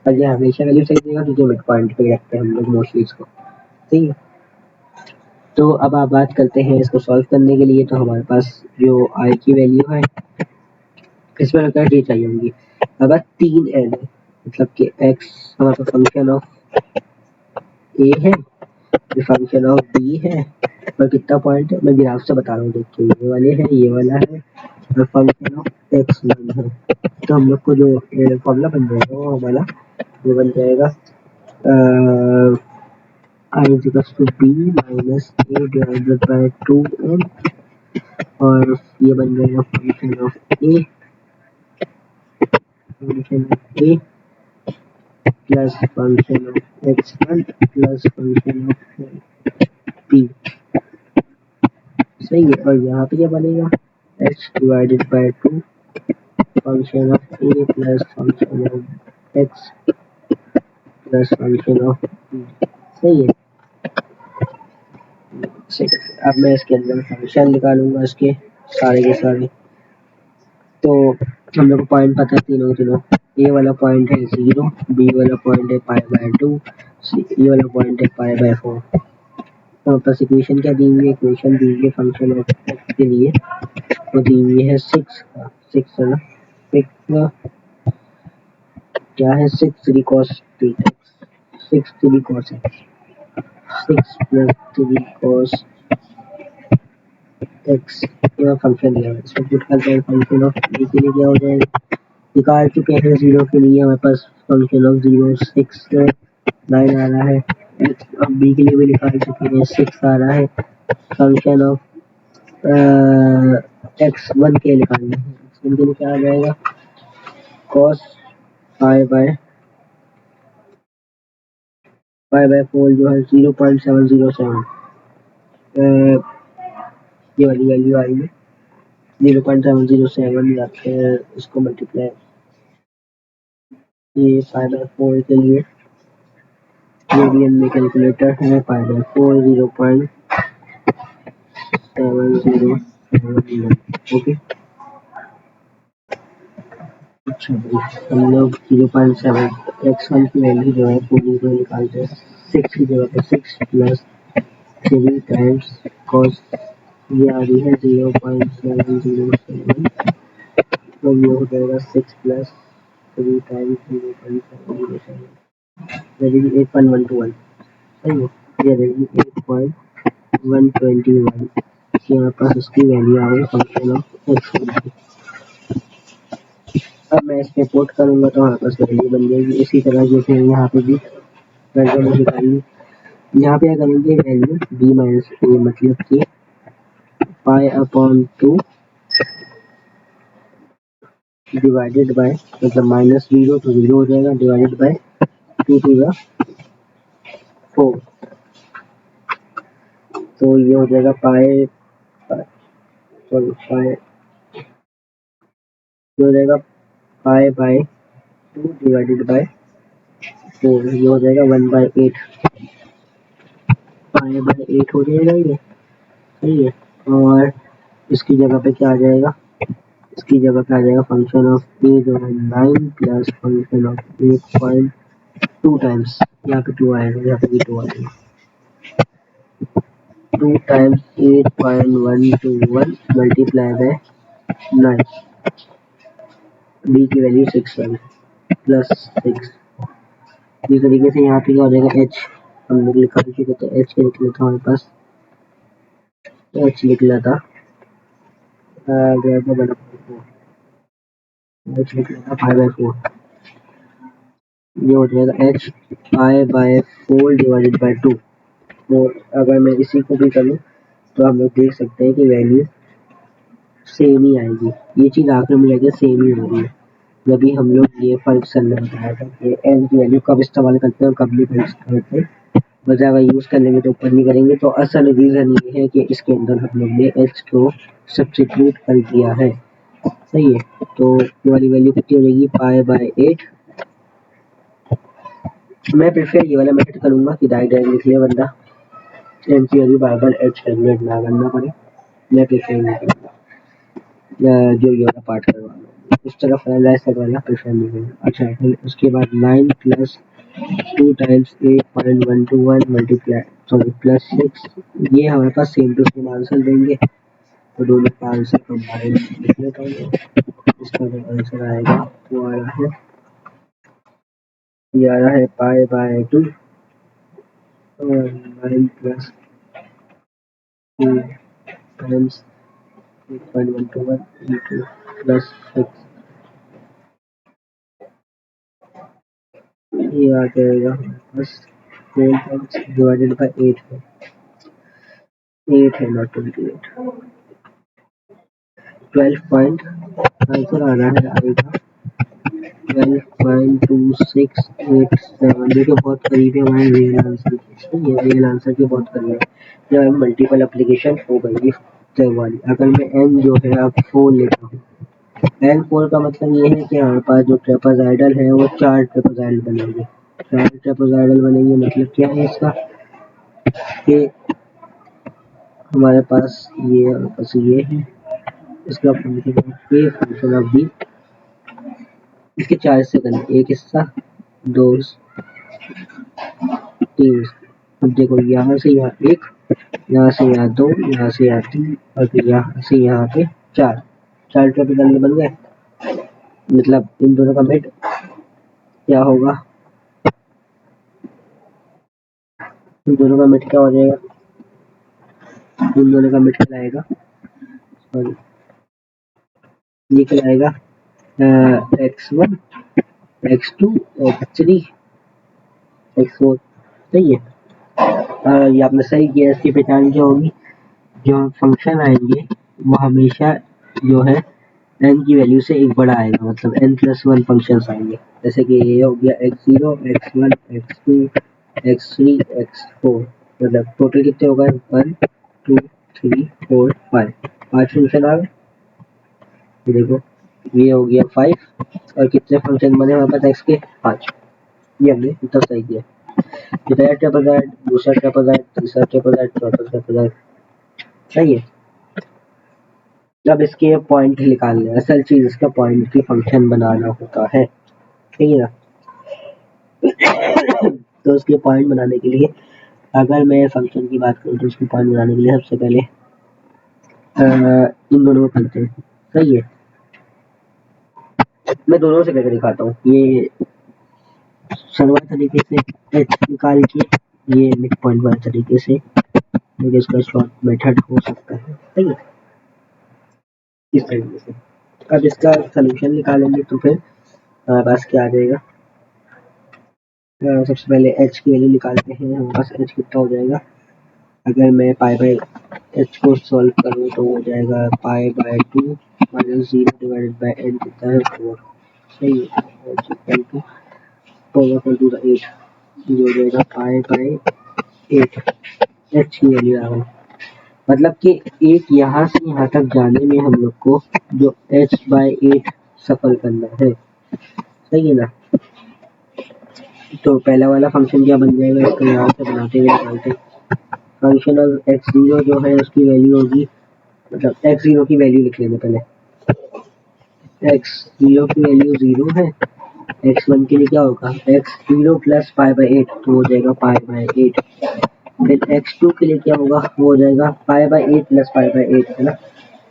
और ये हमेशा वैल्यू सही देगा क्योंकि मिड पॉइंट पे रखते हैं हम लोग मोस्टली इसको। ठीक है। तो अब आप बात करते हैं इसको सॉल्व करने के लिए। तो हमारे पास जो आई की वैल्यू है इसमें लगता है डी चाहिए होंगी। अगर 3 एन है, मतलब कि एक्स हमारा फंक्शन ऑफ ए है, ये फंक्शन ऑफ बी है, और कितना पॉइंट है मैं ग्राफ से बता रहा हूँ, देखिए ये वाले है, ये वाला है, और फंक्शन ऑफ एक्स वन है। तो हम लोग को जो फॉर्मूला बन जाएगा वो हमारा वो बन जाएगा I is equal to b minus a divided by 2n, और ये बन जाएगा function of A plus function of x1 plus function of p। सही है। और यहाँ पे क्या बनेगा, h divided by 2 function of a plus function of x plus function of सही है। अब मैं इसके अंदर फंक्शन निकालूंगा इसके सारे के सारे। तो हम लोग को पॉइंट पता है तीनों। ए वाला पॉइंट है 0, बी वाला पॉइंट है π/2, ए वाला पॉइंट है π/4। तो बस इक्वेशन क्या दी हुई है, इक्वेशन दी हुई है फंक्शन ऑफ एक्स के लिए, वो दी हुई है 6 का 6 है ना, 6 क्या है 6 cos 3x, 6 cos x, 6 + 3 cos x ये फंक्शन दिया है। इसको पुट करते हैं फंक्शन ऑफ ए के लिए क्या हो जाएगा, निकाल चुके हैं 0 के लिए हमारे पास फंक्शन ऑफ 0 6 9 आ रहा है। अब बी के लिए भी निकाल चुके हैं 6 आ रहा है। फंक्शन ऑफ एक्स 1 के निकालना है, x1 के लिए क्या आ जाएगा cos π/4 जो है 0.707 ये वाली वैल्यू आई है 0.707 या फिर इसको मल्टीप्लाई ये π/4 के लिए रेडियन में कैलकुलेटर है π/4 0.707 ओके। अच्छा भाई हम लोग 0.7 x1 की वैल्यू जो है पूरी को निकालते हैं 6 की जगह पे 6 + 3 टाइम्स cos ये आ रही है 0.707 तो ये हो जाएगा 6 + 3 टाइम्स 0.707 यानी कि 8.121 सही है। ये रहेगी 8.121 कि हमारे पास इसकी वैल्यू आ गई फंक्शन ऑफ एक्स की। अब मैं इस पे पुट करूंगा तो हमारे पास वैल्यू बन जाएगी। इसी तरह जैसे यहाँ पे भी वैल्यू निकालिए, यहाँ पे क्या करेंगे वैल्यू b - a मतलब कि π/2 डिवाइडेड बाय मतलब -0 तो 0 हो जाएगा डिवाइडेड बाय 2 to the 4 तो ये हो जाएगा ये हो जाएगा π/2 डिवाइडेड बाय 4 ये हो जाएगा 1/8 π/8 हो जाएगा ये सही है। और इसकी जगह पे क्या आ जाएगा, इसकी जगह पे आ जाएगा फंक्शन ऑफ ए जो है 9 प्लस फंक्शन ऑफ 8.2 टाइम्स यहाँ पे 2 आएगा, यहाँ पे भी 2 आएगा 2 टाइम्स 8.121 मल्टीप्लाई बाय 9 बी की वैल्यू 6 प्लस 6 इस तरीके से यहाँ पे क्या हो जाएगा एच हम लोग लिखा चुके थे एच के लिख लेता हूँ हमारे पास एच लिख लेता एच लिख लेता 5/4 ये हो जाएगा एच π/4 डिवाइडेड बाय 2 और अगर मैं इसी को भी करूँ तो हम लोग देख सकते हैं कि वैल्यू सेम ही आएगी। ये चीज़ आखिर में जाके सेम ही होगी। जब हम लोग ये फर्क सर ने बताया था कि एन की वैल्यू कब इस्तेमाल करते हैं और कब नहीं करते, बस अगर यूज़ कर लेंगे तो ऊपर नहीं करेंगे। तो असल रीज़न ये है कि इसके अंदर हम लोग ने एच को सब्स्टिट्यूट कर दिया है सही है। तो ये वाली वैल्यू कितनी हो जाएगी π/8। मैं प्रेफर ये वाला मेथड करूँगा कि डायरेक्ट लिख लिया बंदा एन की वैल्यू बार बार एच कैलकुलेट ना करना पड़े। मैं प्रेफर नहीं करूँगा जो ये वाला पार्ट करवाना इस तरफ वाला प्रेफर नहीं करूँगा। अच्छा फिर उसके बाद 9 + 2 टाइम्स 8.121 मल्टीप्लाई सॉरी प्लस 6 ये हमारे पास सेम टू सेम आंसर देंगे। तो दोनों का आंसर कंबाइन लिख लेता हूँ। इसका जो आंसर आएगा वो आ रहा है ये आ रहा है π/2 और 9 + 2 टाइम्स 8.121 into प्लस 6 ये आ जाएगा बस 4 टाइम्स डिवाइडेड बाय 8 है 8 है नॉट 28 12 पॉइंट आंसर आ रहा है आएगा 12.2687 देखिए बहुत करीब है हमारे रियल आंसर के। ये रियल आंसर के बहुत करीब है जब मल्टीपल एप्लीकेशन हो गई वाली। अगर मैं एन जो है अब 4 लेता हूँ एन 4 का मतलब ये है कि हमारे पास जो ट्रेपेजॉइडल है वो 4 ट्रेपेजॉइडल बनेंगे चार ट्रापेजॉइडल बनेंगे, मतलब क्या है इसका कि हमारे पास ये है, इसका फंक्शन ऑफ दी, इसके चार सेकंड, एक हिस्सा, दो, तीन। अब देखो यहाँ से यहाँ एक, यहाँ से यहाँ दो, यहाँ से यहाँ तीन, और फिर यहाँ से यहाँ पे चार, चार ट्रापेजॉइडल बन गए। मतलब इन दोनों का मिड क्या होगा, इन दोनों का मिड क्या हो जाएगा, इन दोनों का मिड कहलाएगा, सॉरी ये कहलाएगा x1 x2 x3 x4। सही है। ये आपने सही किया। इसकी पहचान क्या होगी, जो फंक्शन आएंगे वो हमेशा जो है n की वैल्यू से एक बड़ा आएगा, मतलब n+1 फंक्शन आएंगे। जैसे कि ये हो गया x0 x1 x2 x3 x4, मतलब टोटल कितने होगा 1 2 3 4 5, पांच फंक्शन आ गए। देखो ये हो गया 5, और कितने फंक्शन बने हमारे पास x के 5। ये हमने उत्तर सही किया। पहला ट्रापेजॉइड, दूसरा ट्रापेजॉइड, तीसरा ट्रापेजॉइड, चौथा ट्रापेजॉइड। सही है। जब इसके पॉइंट निकालने, असल चीज इसका पॉइंट की फंक्शन बनाना होता है, ठीक है ना। तो उसके पॉइंट बनाने के लिए, अगर मैं फंक्शन की बात करूँ तो उसके पॉइंट बनाने के लिए सबसे पहले इन दोनों को करते हैं। सही है। मैं दोनों से करके दिखाता हूँ। ये सर्वर तरीके से एच निकाल के, ये मिड पॉइंट वाले तरीके से, क्योंकि इसका शॉर्ट मेथड हो सकता है। सही है। इस तरीके से अब इसका सोल्यूशन निकालेंगे तो फिर हमारे पास क्या आ जाएगा। सबसे पहले एच की वैल्यू निकालते हैं। हमारे पास एच कितना हो जाएगा, अगर मैं पाई बाय एच को सॉल्व करूँ तो हो जाएगा pi by 2 minus 0 divided by n कितना है 4। सही है। H equal to power to the 8, ये हो जाएगा पाई बाय 8। एच की वैल्यू आ गई, मतलब कि एक यहाँ से यहाँ तक जाने में हम लोग को जो h/8 सफल करना है। सही है ना। तो पहला वाला फंक्शन क्या बन जाएगा, इसको यहाँ से बनाते हुए निकालते। फंक्शन ऑफ x0 जो है उसकी वैल्यू होगी, मतलब x0 की वैल्यू लिख लेंगे पहले। x0 की वैल्यू 0 है। x1 के लिए क्या होगा, x0 प्लस पाई बाय 8, तो हो जाएगा पाई बाय 8। फिर x2 के लिए क्या होगा, वो हो जाएगा pi by 8 plus pi by 8, है ना।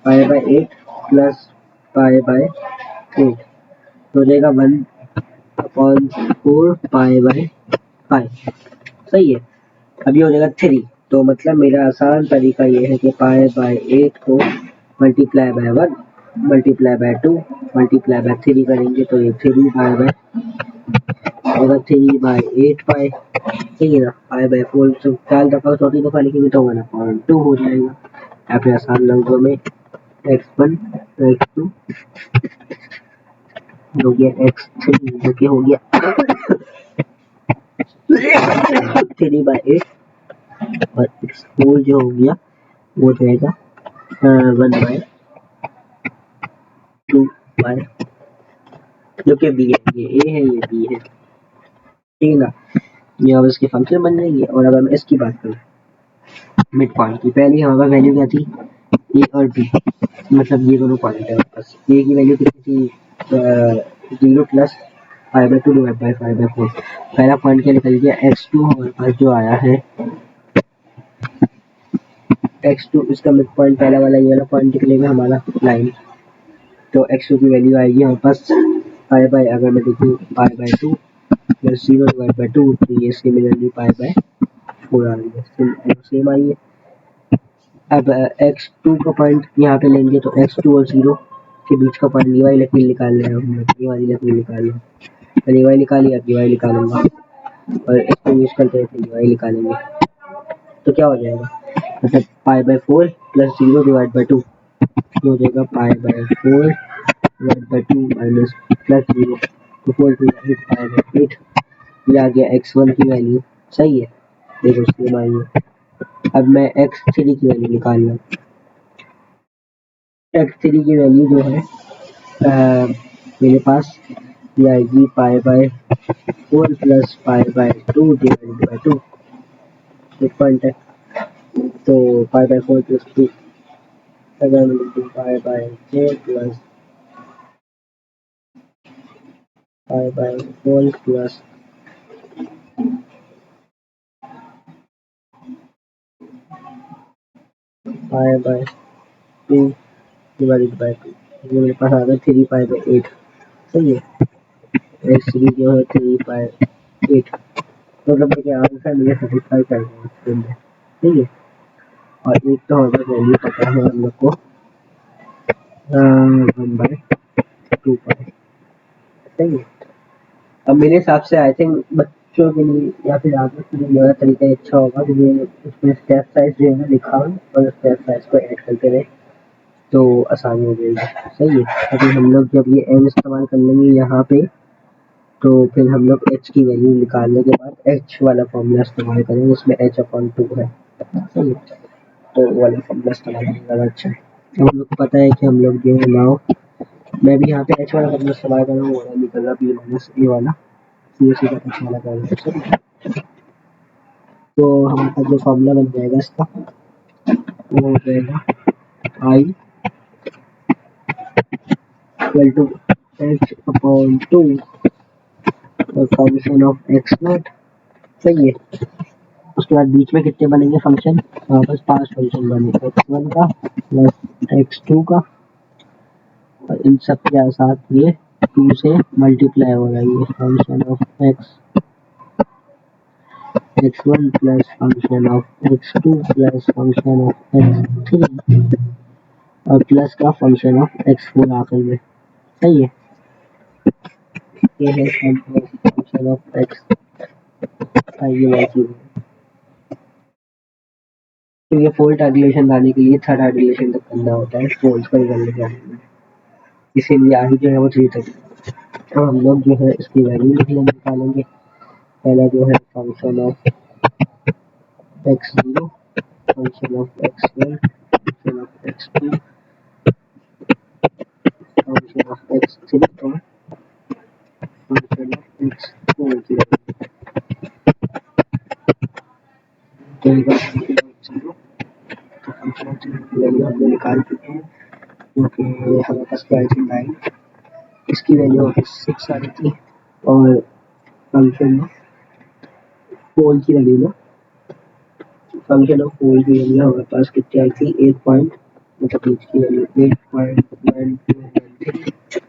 पाई बाय 8 प्लस पाई बाय 8 हो जाएगा 1/4 पाई बाय 5। सही है। अभी हो जाएगा 3, तो मतलब मेरा आसान तरीका ये है कि पाई बाय 8 को multiply by 1 multiply by 2 multiply by 3 करेंगे तो ये 3 पाई बाय होगा 3/8 पाई। ठीक है ना। पाई बाय 4 से 4 दफा चौथी दफा लिखेंगे तो 1/2 हो जाएगा। या फिर आसान लफ्जों में x1 x2 हो गया x3 जो कि हो गया 3/8, और x4 जो हो गया वो रहेगा 1/2 बाय, जो कि b है, ये a है ये b है। ठीक है ना। ये अब इसके फंक्शन बन जाएंगे। और अगर मैं इसकी बात करूँ मिड पॉइंट की, पहली हमारे वैल्यू क्या थी, ए और बी, मतलब ये दोनों पॉइंट है। बस ए की वैल्यू कितनी थी, 0 प्लस 5/2 डिवाइड बाय 5/4। पहला पॉइंट क्या निकल गया, x2 हमारे पास जो आया है x2, इसका मिड पॉइंट पहला वाला ये वाला पॉइंट निकलेगा हमारा लाइन। तो x2 की वैल्यू आएगी हमारे पास पाई बाय, अगर मैं देखूँ पाई बाय 2 प्लस 0 डिवाइड बाय 2, तो ये सिमिलरली पाई बाय 4 आ रही है, सेम आई है। अब x2 का पॉइंट यहाँ पे लेंगे तो x2 और 0 के बीच का पॉइंट ये वाली लकीर निकाल रहे हैं हम, ये वाली लकीर निकाल रहे हैं। पहले ये वाली निकाली, अब ये वाली निकालूंगा, और इसको यूज करते हैं ये वाली निकालेंगे। तो क्या हो जाएगा, मतलब pi by 4 plus 0 divide by 2 हो जाएगा pi by 4 divide by 2 minus plus 0 equal to 8 pi by 8। ये आ गया x1 की वैल्यू। सही है। देखो सेम आई है। अब मैं x3 की वैल्यू निकाल लूँ। x3 की वैल्यू जो है मेरे पास ये आएगी पाई/4 प्लस पाई/2 डिवाइडेड बाई 2। एक पॉइंट है तो पाई/4 प्लस 2 अगर पाई/4 प्लस पाई/4 प्लस पाई/2 डिवाइडेड बाई 2। ये मेरे पास आ गया 3 पाई/8। सही है। x3 जो है 3 पाई/8। मतलब मेरे आंसर मुझे सेटिस्फाई कर रहे हैं इसके अंदर। ठीक है। और एक तो हमें वैल्यू पता है हम लोग को 1/2 पाई। सही है। अब मेरे हिसाब से आई थिंक बच्चों के लिए या फिर आगे के लिए मेरा तरीका अच्छा होगा क्योंकि उसमें स्टेप साइज जो है ना लिखा हो और स्टेप साइज को ऐड करते रहे तो आसानी हो जाएगी। सही है। अभी हम लोग जब ये n इस्तेमाल कर लेंगे यहाँ पे तो फिर हम लोग h की वैल्यू निकालने के बाद h वाला फॉर्मूला इस्तेमाल करेंगे उसमें h/2 है। सही है। तो वाला फॉर्मूला इस्तेमाल करना ज़्यादा अच्छा है। अब हम लोग को पता है कि हम लोग जो है नाउ मैं भी यहाँ पे h वाला फॉर्मूला इस्तेमाल कर रहा हूँ वाला निकल रहा b माइनस a वाला सी का h वाला कर रहा है। तो हमारे पास जो फॉर्मूला बन जाएगा इसका वो हो जाएगा i इक्वल टू h/2 और फंक्शन ऑफ एक्स नॉट। सही है। उसके बाद बीच में कितने बनेंगे फंक्शन हमारे पास 5 फंक्शन बने x1 का प्लस x2 का और इन सब के साथ ये 2 से मल्टीप्लाई हो रहा है ये function of x1 plus function of x2 plus function of x3 और प्लस का फंक्शन ऑफ x4 आखिर में। सही है। ये है फंक्शन ऑफ एक्स। ये वाली चीज़ है। तो ये फोल्ट आइसोलेशन लाने के लिए थर्ड आइसोलेशन तक करना होता है फोल्ट को निकालने के लिए। इसीलिए आई जो है वो 3 तक। तो हम लोग जो है इसकी वैल्यू निकालेंगे। पहला जो है function of x0 function of x1 function of x2 function of x3 और फंक्शन ऑफ x4 की वैल्यू हमने निकाल चुके हैं क्योंकि हमारे पास क्या थी 9 इसकी वैल्यू 6 आ रही थी और फंक्शन ऑफ पोल की वैल्यू ना फंक्शन ऑफ पोल की वैल्यू हमारे पास कितनी आई थी 8 पॉइंट मतलब इसकी वैल्यू 8.9213।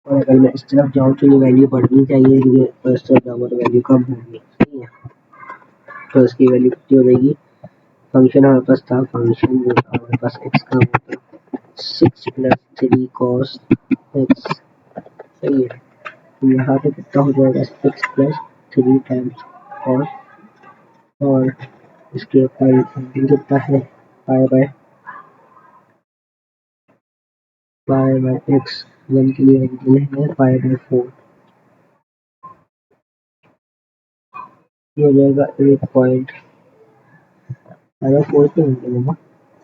और अगर मैं इस तरफ जाऊँ तो ये वैल्यू बढ़नी चाहिए क्योंकि इस तरफ जाऊँगा तो वैल्यू कम होगी। सही है। तो इसकी वैल्यू कितनी हो जाएगी फंक्शन हमारे पास था फंक्शन जो था हमारे पास एक्स का होता 6 प्लस 3 कॉस एक्स। सही है। तो यहाँ पे कितना हो जाएगा 6 प्लस 3 टाइम्स कॉस और इसके ऊपर कितना है पाई/पाई/बाय एक्स 1 के लिए एंगल है पाई/4। ये हो जाएगा 8.4 के एंगल है ना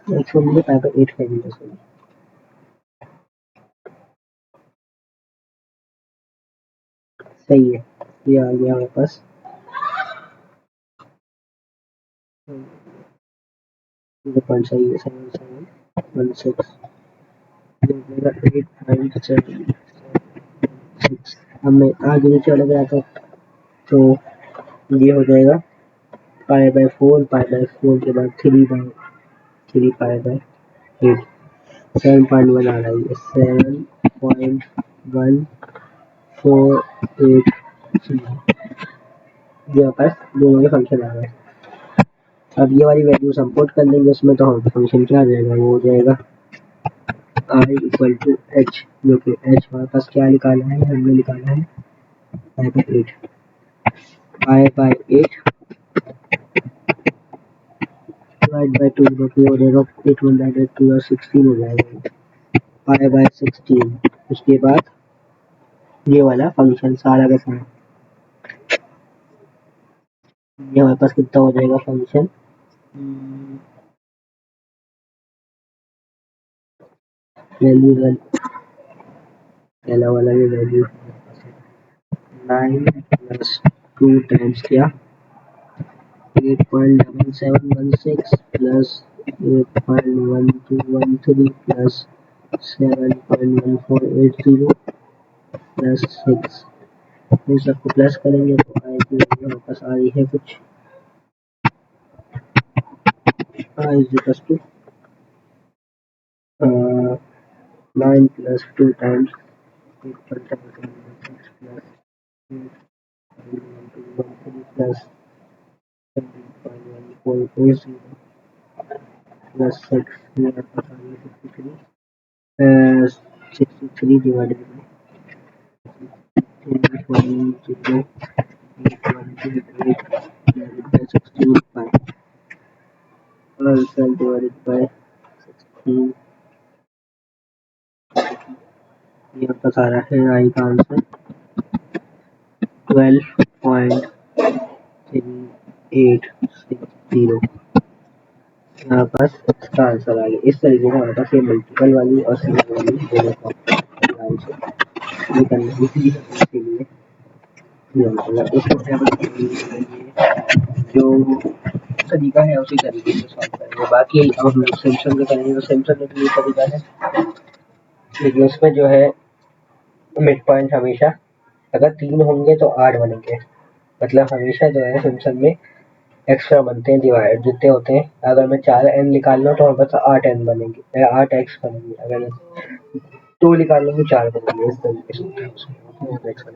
एक्स 1 के लिए पाई/8 का एंगल है। सही है। ये आ गया हमारे पास 0. सही है 7716 8.76। अब मैं आगे नीचे वाला गया था तो ये हो जाएगा पाई/4 के बाद 3 पाई/8 7.1 आ रहा है ये 7.148। ये पास दोनों के फंक्शन आ गए। अब ये वाली वैल्यू हम पुट कर देंगे उसमें तो हम फंक्शन क्या आ जाएगा वो हो जाएगा i इक्वल टू h जो कि h हमारे पास क्या निकाला है हमने निकाला है पाई/8 पाई/8 डिवाइड बाय 2 जो कि हो जाएगा 8 और 16 हो जाएगा पाई/16। उसके बाद ये वाला फंक्शन सारा का सारा ये हमारे पास कितना हो जाएगा फंक्शन वैल्यू पहला वाला ये वैल्यू 9 प्लस 2 टाइम्स क्या 8.7716 प्लस 8.1213 प्लस 7.1480 प्लस 6 इन सबको प्लस करेंगे तो आएगी वापस आ रही है कुछ i is equals to 9 plus 2 times 8.7716 plus 8.1213 plus 7.1480 plus 6 here plus 63 divided by 10.0 8.28 divided by 16 pi also divided by 16 यहाँ पर आ रहा है आई का आंसर 12.3860 यहाँ पर इसका आंसर आ गया। इस तरीके से हमारे पास ये मल्टीपल वाली और सिंगल वाली दोनों का आंसर ये करने के लिए जो तरीका है उसी तरीके से सॉल्व करेंगे। बाकी अब हम लोग सिम्पसन का करेंगे तो सिम्पसन का ये तरीका है लेकिन उसमें जो है मिड पॉइंट हमेशा अगर 3 होंगे तो 8 बनेंगे मतलब हमेशा जो है सिम्पसन में एक्स्ट्रा बनते हैं डिवाइड जितने होते हैं। अगर मैं 4n निकाल लूँ तो हमारे पास 8n बनेंगे 8x बनेंगे अगर 2 निकाल लूँ तो 4 बनेंगे इस तरीके से होता है उसमें।